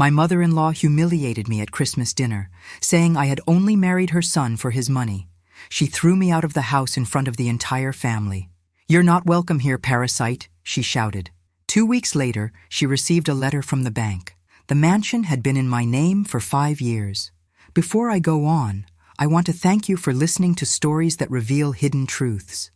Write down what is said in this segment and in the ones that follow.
My mother-in-law humiliated me at Christmas dinner, saying I had only married her son for his money. She threw me out of the house in front of the entire family. "You're not welcome here, parasite," she shouted. 2 weeks later, she received a letter from the bank. The mansion had been in my name for 5 years. Before I go on, I want to thank you for listening to stories that reveal hidden truths.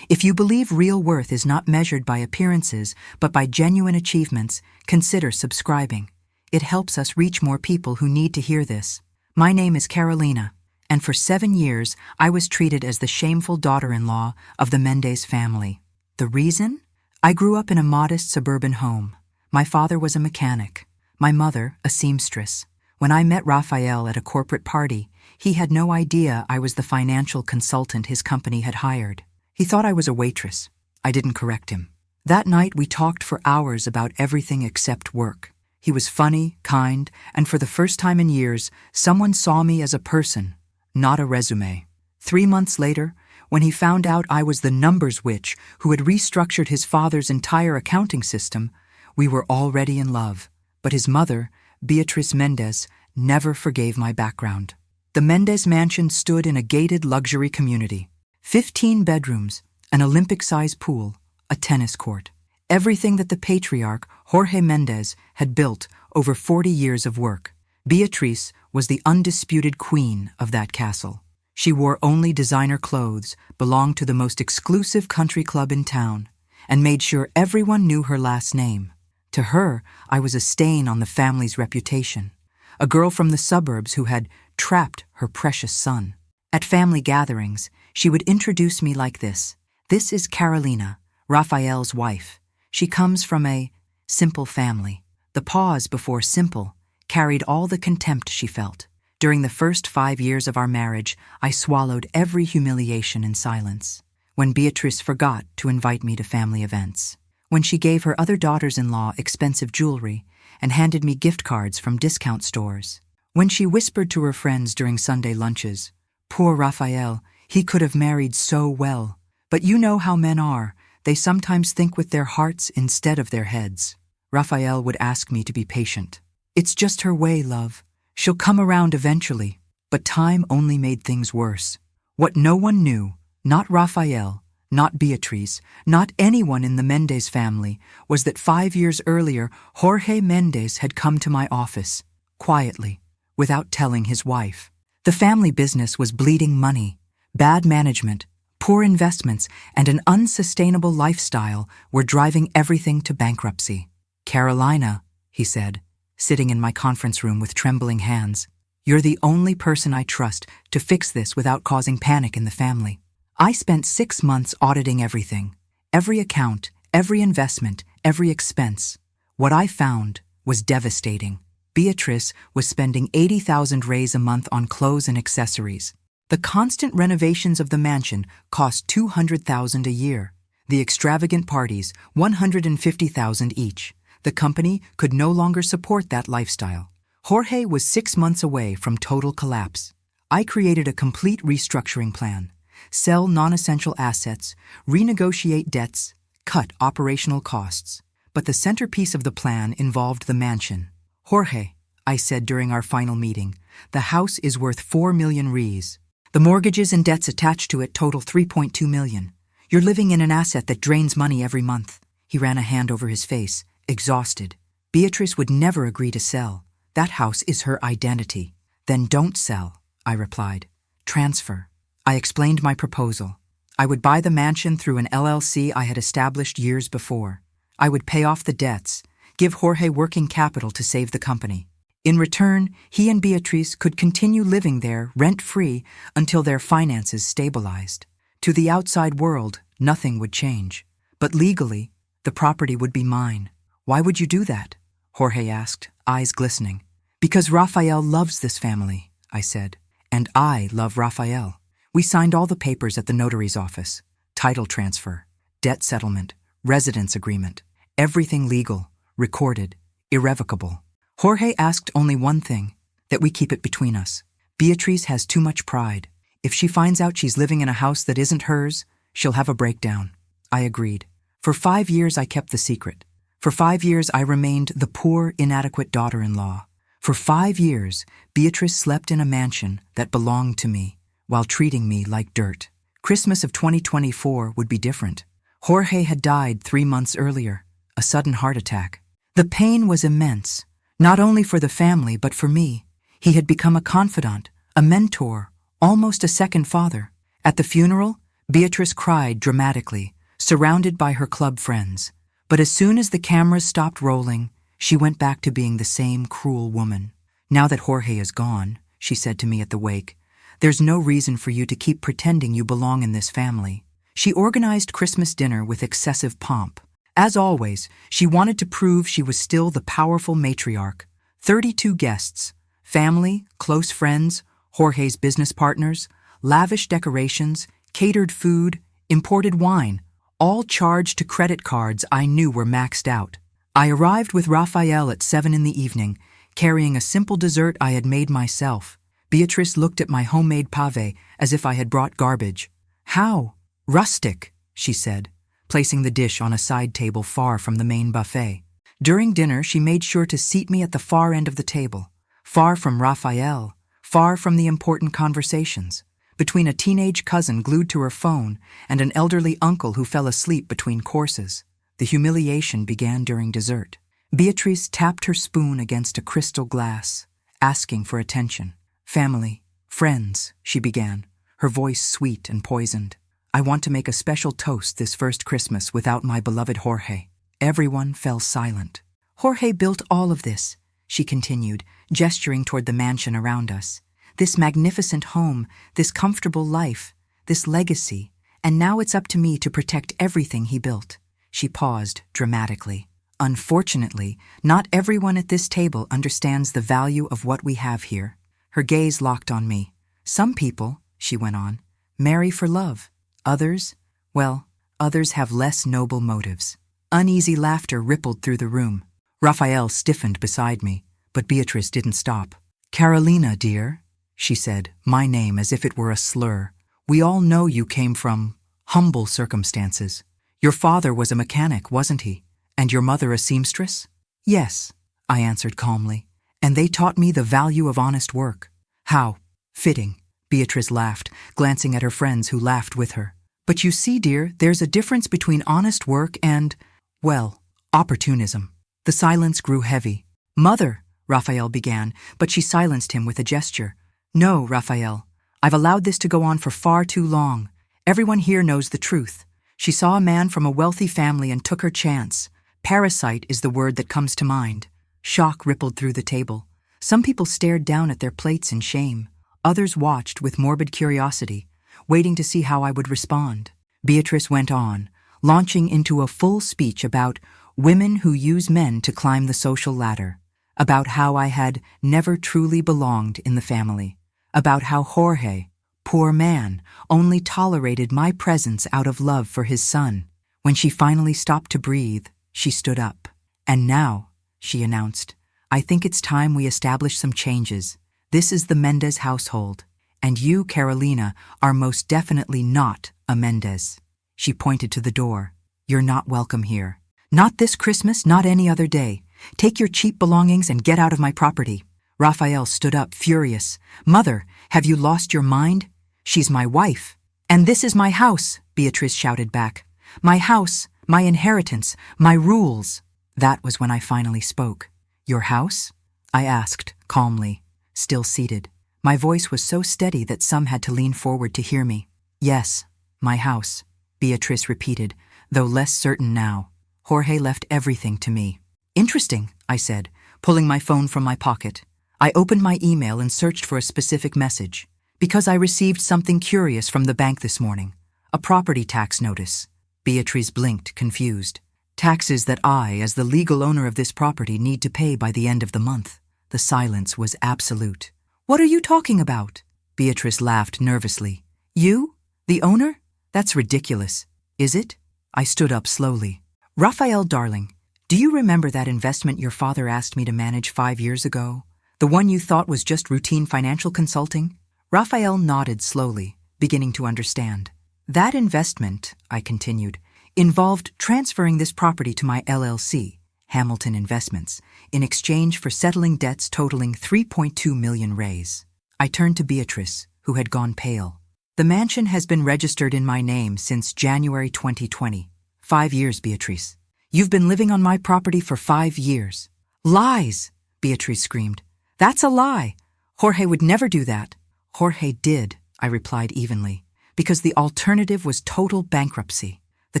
If you believe real worth is not measured by appearances, but by genuine achievements, consider subscribing. It helps us reach more people who need to hear this. My name is Carolina, and for 7 years, I was treated as the shameful daughter-in-law of the Mendez family. The reason? I grew up in a modest suburban home. My father was a mechanic, my mother a seamstress. When I met Raphael at a corporate party, he had no idea I was the financial consultant his company had hired. He thought I was a waitress. I didn't correct him. That night we talked for hours about everything except work. He was funny, kind, and for the first time in years, someone saw me as a person, not a resume. 3 months later, when he found out I was the numbers witch who had restructured his father's entire accounting system, we were already in love. But his mother, Beatriz Mendez, never forgave my background. The Mendez mansion stood in a gated luxury community. 15 bedrooms, an Olympic-sized pool, a tennis court. Everything that the patriarch, Jorge Mendez, had built over 40 years of work. Beatriz was the undisputed queen of that castle. She wore only designer clothes, belonged to the most exclusive country club in town, and made sure everyone knew her last name. To her, I was a stain on the family's reputation, a girl from the suburbs who had trapped her precious son. At family gatherings, she would introduce me like this. "This is Carolina, Raphael's wife. She comes from a simple family." The pause before simple carried all the contempt she felt. During the first 5 years of our marriage, I swallowed every humiliation in silence. When Beatrice forgot to invite me to family events, when she gave her other daughters-in-law expensive jewelry and handed me gift cards from discount stores, when she whispered to her friends during Sunday lunches, "Poor Raphael, he could have married so well. But you know how men are. They sometimes think with their hearts instead of their heads." Raphael would ask me to be patient. "It's just her way, love. She'll come around eventually." But time only made things worse. What no one knew, not Raphael, not Beatriz, not anyone in the Mendez family, was that 5 years earlier, Jorge Mendez had come to my office, quietly, without telling his wife. The family business was bleeding money. Bad management, poor investments, and an unsustainable lifestyle were driving everything to bankruptcy. "Carolina," he said, sitting in my conference room with trembling hands, "you're the only person I trust to fix this without causing panic in the family." I spent 6 months auditing everything, every account, every investment, every expense. What I found was devastating. Beatrice was spending 80,000 reais a month on clothes and accessories. The constant renovations of the mansion cost 200,000 a year. The extravagant parties, 150,000 each. The company could no longer support that lifestyle. Jorge was 6 months away from total collapse. I created a complete restructuring plan. Sell non-essential assets, renegotiate debts, cut operational costs. But the centerpiece of the plan involved the mansion. "Jorge," I said during our final meeting, "the house is worth 4 million reais. The mortgages and debts attached to it total 3.2 million. You're living in an asset that drains money every month." He ran a hand over his face, exhausted. "Beatrice would never agree to sell. That house is her identity." "Then don't sell," I replied. "Transfer." I explained my proposal. I would buy the mansion through an LLC I had established years before. I would pay off the debts, give Jorge working capital to save the company. In return, he and Beatrice could continue living there rent-free until their finances stabilized. To the outside world, nothing would change. But legally, the property would be mine. "Why would you do that?" Jorge asked, eyes glistening. "Because Raphael loves this family," I said. "And I love Raphael." We signed all the papers at the notary's office. Title transfer, debt settlement, residence agreement. Everything legal, recorded, irrevocable. Jorge asked only one thing, that we keep it between us. Beatrice has too much pride. If she finds out she's living in a house that isn't hers, she'll have a breakdown. I agreed. For 5 years I kept the secret. For 5 years I remained the poor, inadequate daughter-in-law. For 5 years, Beatrice slept in a mansion that belonged to me, while treating me like dirt. Christmas of 2024 would be different. Jorge had died 3 months earlier, a sudden heart attack. The pain was immense, not only for the family but for me. He had become a confidant, a mentor, almost a second father. At the funeral, Beatrice cried dramatically, surrounded by her club friends. But as soon as the cameras stopped rolling, she went back to being the same cruel woman. "Now that Jorge is gone," she said to me at the wake, "there's no reason for you to keep pretending you belong in this family." She organized Christmas dinner with excessive pomp. As always, she wanted to prove she was still the powerful matriarch. 32 guests, family, close friends, Jorge's business partners, lavish decorations, catered food, imported wine, all charged to credit cards I knew were maxed out. I arrived with Raphael at 7 in the evening, carrying a simple dessert I had made myself. Beatrice looked at my homemade pave as if I had brought garbage. "How rustic," she said, placing the dish on a side table far from the main buffet. During dinner, she made sure to seat me at the far end of the table, far from Raphael, far from the important conversations, between a teenage cousin glued to her phone and an elderly uncle who fell asleep between courses. The humiliation began during dessert. Beatrice tapped her spoon against a crystal glass, asking for attention. "Family, friends," she began, her voice sweet and poisoned. "I want to make a special toast this first Christmas without my beloved Jorge." Everyone fell silent. "Jorge built all of this," she continued, gesturing toward the mansion around us. "This magnificent home, this comfortable life, this legacy, and now it's up to me to protect everything he built." She paused dramatically. "Unfortunately, not everyone at this table understands the value of what we have here." Her gaze locked on me. "Some people," she went on, "marry for love. Others, well, others have less noble motives." Uneasy laughter rippled through the room. Raphael stiffened beside me, but Beatrice didn't stop. "Carolina, dear," she said, my name as if it were a slur. "We all know you came from humble circumstances. Your father was a mechanic, wasn't he? And your mother a seamstress?" "Yes," I answered calmly. "And they taught me the value of honest work." "How fitting," Beatrice laughed, glancing at her friends who laughed with her. "But you see, dear, there's a difference between honest work and, well, opportunism." The silence grew heavy. "Mother," Raphael began, but she silenced him with a gesture. "No, Raphael, I've allowed this to go on for far too long. Everyone here knows the truth. She saw a man from a wealthy family and took her chance. Parasite is the word that comes to mind." Shock rippled through the table. Some people stared down at their plates in shame. Others watched with morbid curiosity, waiting to see how I would respond. Beatrice went on, launching into a full speech about women who use men to climb the social ladder, about how I had never truly belonged in the family, about how Jorge, poor man, only tolerated my presence out of love for his son. When she finally stopped to breathe, she stood up. "And now," she announced, "I think it's time we establish some changes. This is the Mendez household, and you, Carolina, are most definitely not a Mendez." She pointed to the door. "You're not welcome here. Not this Christmas, not any other day. Take your cheap belongings and get out of my property." Raphael stood up, furious. "Mother, have you lost your mind? She's my wife." "And this is my house," Beatrice shouted back. "My house, my inheritance, my rules." That was when I finally spoke. "Your house?" I asked, calmly, still seated. My voice was so steady that some had to lean forward to hear me. "Yes, my house," Beatrice repeated, though less certain now. "Jorge left everything to me." "Interesting," I said, pulling my phone from my pocket. I opened my email and searched for a specific message. "Because I received something curious from the bank this morning. A property tax notice." Beatrice blinked, confused. "Taxes that I, as the legal owner of this property, need to pay by the end of the month." The silence was absolute. "What are you talking about?" Beatrice laughed nervously. "You? The owner? That's ridiculous." "Is it?" I stood up slowly. "Raphael, darling, do you remember that investment your father asked me to manage 5 years ago? The one you thought was just routine financial consulting?" Raphael nodded slowly, beginning to understand. "That investment," I continued, "involved transferring this property to my LLC, Hamilton Investments, in exchange for settling debts totaling 3.2 million rays. I turned to Beatrice, who had gone pale. The mansion has been registered in my name since January 2020. 5 years, Beatrice. You've been living on my property for 5 years. Lies, Beatrice screamed. That's a lie. Jorge would never do that. Jorge did, I replied evenly, because the alternative was total bankruptcy. The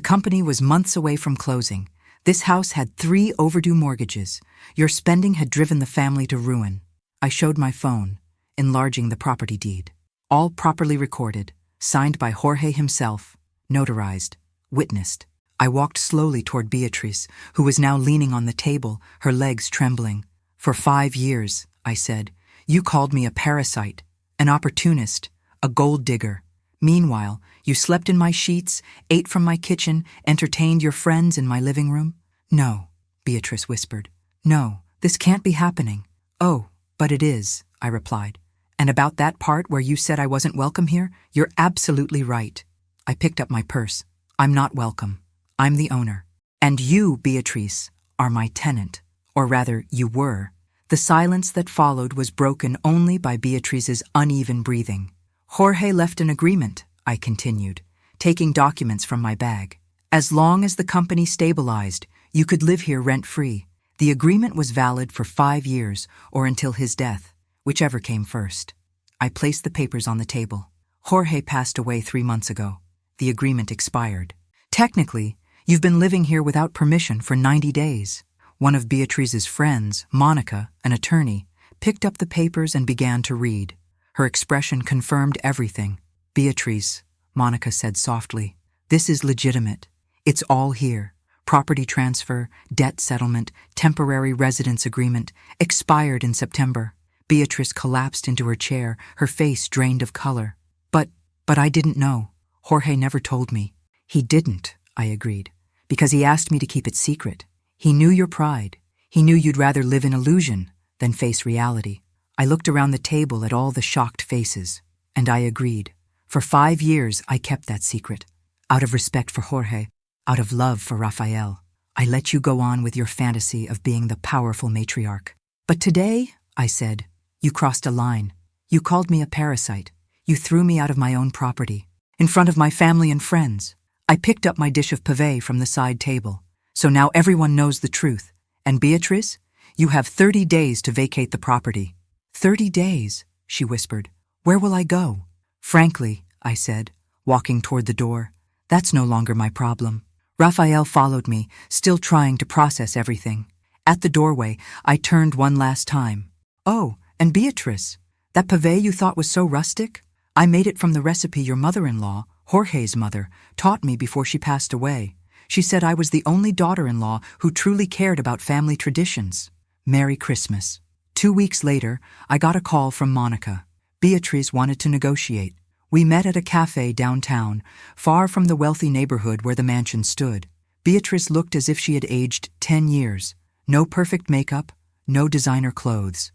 company was months away from closing. This house had 3 overdue mortgages. Your spending had driven the family to ruin. I showed my phone, enlarging the property deed. All properly recorded, signed by Jorge himself, notarized, witnessed. I walked slowly toward Beatrice, who was now leaning on the table, her legs trembling. For 5 years, I said, you called me a parasite, an opportunist, a gold digger. Meanwhile, you slept in my sheets, ate from my kitchen, entertained your friends in my living room. No, Beatrice whispered. No, this can't be happening. Oh, but it is, I replied. And about that part where you said I wasn't welcome here, you're absolutely right. I picked up my purse. I'm not welcome. I'm the owner. And you, Beatrice, are my tenant. Or rather, you were. The silence that followed was broken only by Beatrice's uneven breathing. Jorge left an agreement, I continued, taking documents from my bag. As long as the company stabilized, you could live here rent-free. The agreement was valid for 5 years or until his death, whichever came first. I placed the papers on the table. Jorge passed away 3 months ago. The agreement expired. Technically, you've been living here without permission for 90 days. One of Beatrice's friends, Monica, an attorney, picked up the papers and began to read. Her expression confirmed everything. Beatrice, Monica said softly, this is legitimate. It's all here. Property transfer, debt settlement, temporary residence agreement, expired in September. Beatrice collapsed into her chair, her face drained of color. But I didn't know. Jorge never told me. He didn't, I agreed, because he asked me to keep it secret. He knew your pride. He knew you'd rather live in illusion than face reality. I looked around the table at all the shocked faces, and I agreed. For 5 years, I kept that secret. Out of respect for Jorge, out of love for Rafael, I let you go on with your fantasy of being the powerful matriarch. But today, I said, you crossed a line. You called me a parasite. You threw me out of my own property, in front of my family and friends. I picked up my dish of pavée from the side table. So now everyone knows the truth. And Beatrice, you have 30 days to vacate the property. 30 days, she whispered. Where will I go? Frankly, I said, walking toward the door, that's no longer my problem. Rafael followed me, still trying to process everything. At the doorway, I turned one last time. Oh, and Beatrice, that pavée you thought was so rustic? I made it from the recipe your mother-in-law, Jorge's mother, taught me before she passed away. She said I was the only daughter-in-law who truly cared about family traditions. Merry Christmas. 2 weeks later, I got a call from Monica. Beatrice wanted to negotiate. We met at a cafe downtown, far from the wealthy neighborhood where the mansion stood. Beatrice looked as if she had aged 10 years. No perfect makeup, no designer clothes.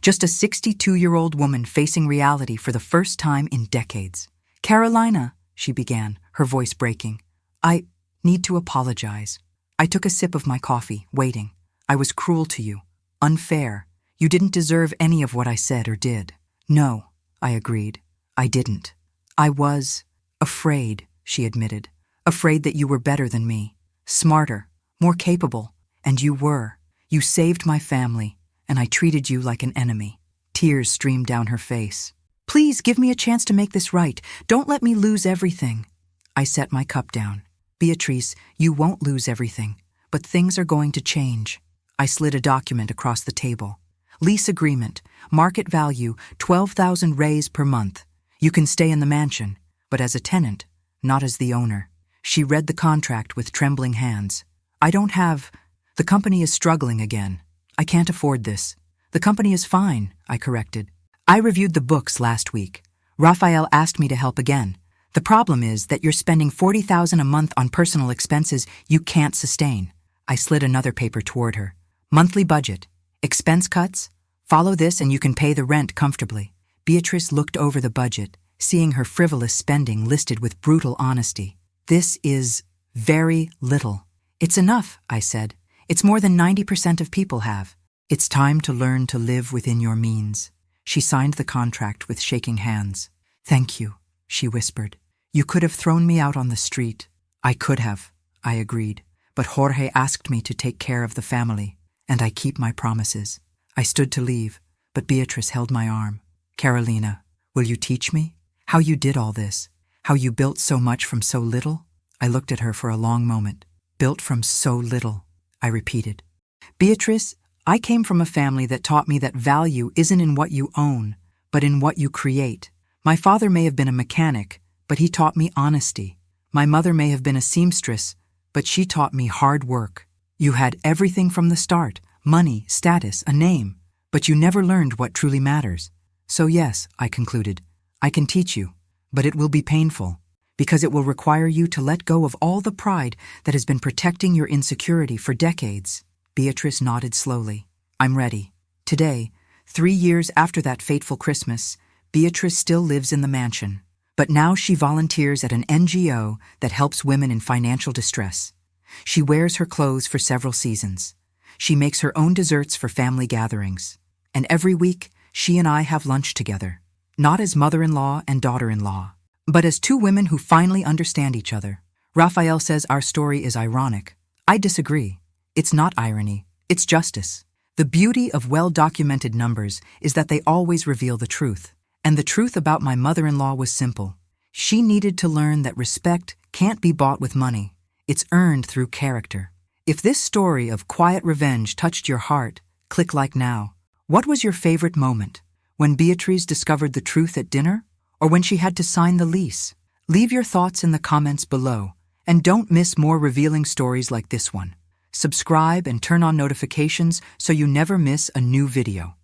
Just a 62-year-old woman facing reality for the first time in decades. Carolina, she began, her voice breaking. I need to apologize. I took a sip of my coffee, waiting. I was cruel to you. Unfair. You didn't deserve any of what I said or did. No, I agreed. I didn't. I was afraid, she admitted. Afraid that you were better than me. Smarter, more capable. And you were. You saved my family, and I treated you like an enemy. Tears streamed down her face. Please give me a chance to make this right. Don't let me lose everything. I set my cup down. Beatrice, you won't lose everything, but things are going to change. I slid a document across the table. Lease agreement, market value, 12,000 rays per month. You can stay in the mansion, but as a tenant, not as the owner. She read the contract with trembling hands. The company is struggling again. I can't afford this. The company is fine, I corrected. I reviewed the books last week. Rafael asked me to help again. The problem is that you're spending $40,000 a month on personal expenses you can't sustain. I slid another paper toward her. Monthly budget. Expense cuts. Follow this and you can pay the rent comfortably. Beatrice looked over the budget, seeing her frivolous spending listed with brutal honesty. This is very little. It's enough, I said. It's more than 90% of people have. It's time to learn to live within your means. She signed the contract with shaking hands. Thank you, she whispered. You could have thrown me out on the street. I could have, I agreed. But Jorge asked me to take care of the family, and I keep my promises. I stood to leave, but Beatrice held my arm. Carolina, will you teach me? How you did all this? How you built so much from so little? I looked at her for a long moment. Built from so little, I repeated. Beatrice, I came from a family that taught me that value isn't in what you own, but in what you create. My father may have been a mechanic, but he taught me honesty. My mother may have been a seamstress, but she taught me hard work. You had everything from the start, money, status, a name, but you never learned what truly matters. So yes, I concluded, I can teach you, but it will be painful, because it will require you to let go of all the pride that has been protecting your insecurity for decades. Beatrice nodded slowly. I'm ready. Today, 3 years after that fateful Christmas, Beatrice still lives in the mansion. But now she volunteers at an NGO that helps women in financial distress. She wears her clothes for several seasons. She makes her own desserts for family gatherings. And every week, she and I have lunch together. Not as mother-in-law and daughter-in-law, but as two women who finally understand each other. Raphael says our story is ironic. I disagree. It's not irony, it's justice. The beauty of well-documented numbers is that they always reveal the truth. And the truth about my mother-in-law was simple. She needed to learn that respect can't be bought with money. It's earned through character. If this story of quiet revenge touched your heart, click like now. What was your favorite moment? When Beatrice discovered the truth at dinner? Or when she had to sign the lease? Leave your thoughts in the comments below. And don't miss more revealing stories like this one. Subscribe and turn on notifications so you never miss a new video.